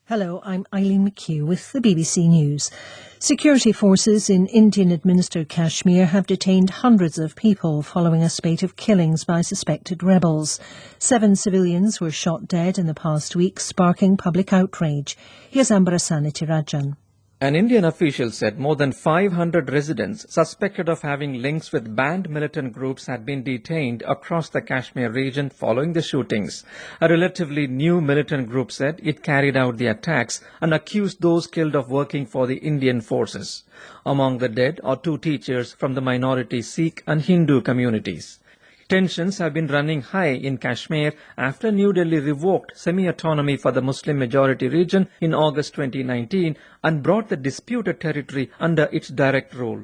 Hello, I'm Eileen McHugh with the BBC News. Security forces in Indian-administered Kashmir have detained hundreds of people following a spate of killings by suspected rebels. 7 civilians were shot dead in the past week, sparking public outrage. Here's Ambarasani Tirajan. An Indian official said more than 500 residents suspected of having links with banned militant groups had been detained across the Kashmir region following the shootings. A relatively new militant group said it carried out the attacks and accused those killed of working for the Indian forces. Among the dead are 2 teachers from the minority Sikh and Hindu communities. Tensions have been running high in Kashmir after New Delhi revoked semi-autonomy for the Muslim-majority region in August 2019 and brought the disputed territory under its direct rule.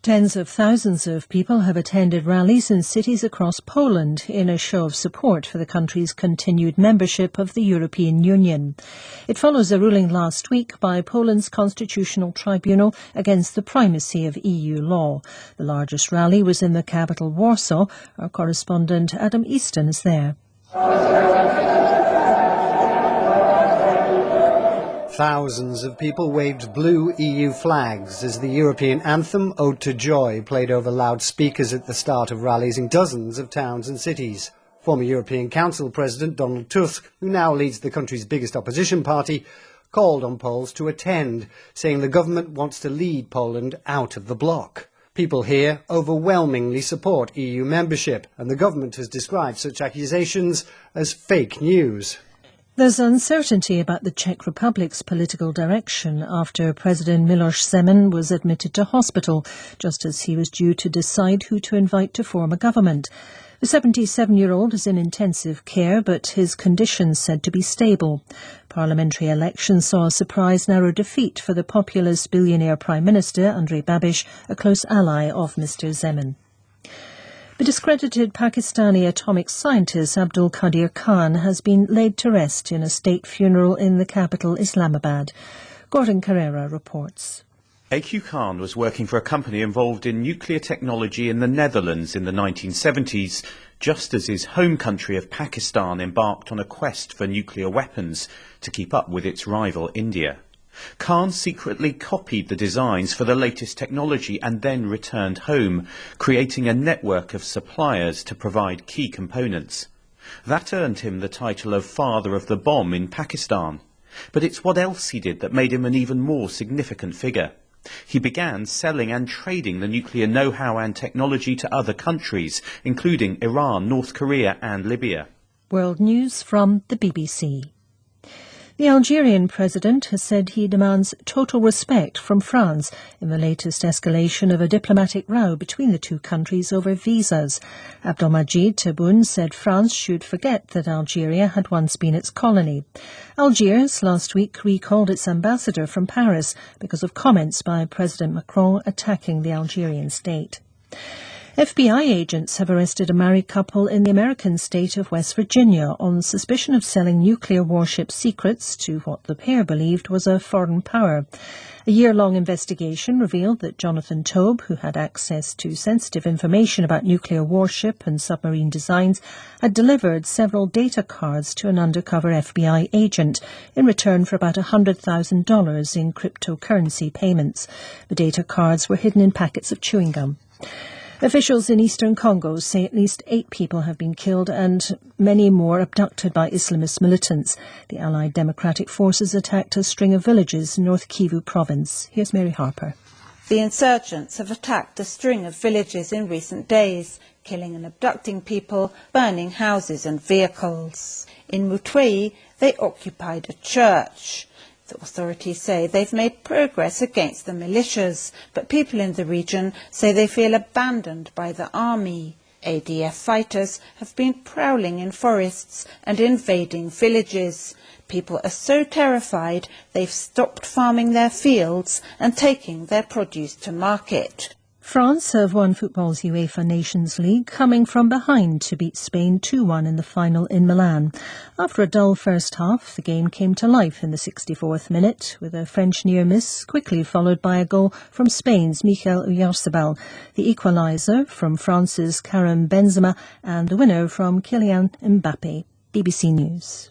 Tens of thousands of people have attended rallies in cities across Poland in a show of support for the country's continued membership of the European Union. It follows a ruling last week by Poland's Constitutional Tribunal against the primacy of EU law. The largest rally was in the capital, Warsaw. Our correspondent Adam Easton is there. Thousands of people waved blue EU flags as the European anthem, Ode to Joy, played over loudspeakers at the start of rallies in dozens of towns and cities. Former European Council President Donald Tusk, who now leads the country's biggest opposition party, called on Poles to attend, saying the government wants to lead Poland out of the bloc. People here overwhelmingly support EU membership, and the government has described such accusations as fake news. There's uncertainty about the Czech Republic's political direction after President Miloš Zeman was admitted to hospital, just as he was due to decide who to invite to form a government. The 77-year-old is in intensive care, but his condition said to be stable. Parliamentary elections saw a surprise narrow defeat for the populist billionaire Prime Minister Andrej Babiš, a close ally of Mr. Zeman. The discredited Pakistani atomic scientist Abdul Qadir Khan has been laid to rest in a state funeral in the capital, Islamabad. Gordon Carrera reports. AQ Khan was working for a company involved in nuclear technology in the Netherlands in the 1970s, just as his home country of Pakistan embarked on a quest for nuclear weapons to keep up with its rival India. Khan secretly copied the designs for the latest technology and then returned home, creating a network of suppliers to provide key components. That earned him the title of Father of the Bomb in Pakistan. But it's what else he did that made him an even more significant figure. He began selling and trading the nuclear know-how and technology to other countries, including Iran, North Korea and Libya. World News from the BBC. The Algerian president has said he demands total respect from France in the latest escalation of a diplomatic row between the two countries over visas. Abdelmajid Tebboune said France should forget that Algeria had once been its colony. Algiers last week recalled its ambassador from Paris because of comments by President Macron attacking the Algerian state. FBI agents have arrested a married couple in the American state of West Virginia on suspicion of selling nuclear warship secrets to what the pair believed was a foreign power. A year-long investigation revealed that Jonathan Tobe, who had access to sensitive information about nuclear warship and submarine designs, had delivered several data cards to an undercover FBI agent in return for about $100,000 in cryptocurrency payments. The data cards were hidden in packets of chewing gum. Officials in eastern Congo say at least 8 people have been killed and many more abducted by Islamist militants. The Allied Democratic Forces attacked a string of villages in North Kivu province. Here's Mary Harper. The insurgents have attacked a string of villages in recent days, killing and abducting people, burning houses and vehicles. In Mutwei, they occupied a church. The authorities say they've made progress against the militias, but people in the region say they feel abandoned by the army. ADF fighters have been prowling in forests and invading villages. People are so terrified they've stopped farming their fields and taking their produce to market. France have won football's UEFA Nations League, coming from behind to beat Spain 2-1 in the final in Milan. After a dull first half, the game came to life in the 64th minute, with a French near-miss quickly followed by a goal from Spain's Mikel Oyarzabal, the equaliser from France's Karim Benzema, and the winner from Kylian Mbappe. BBC News.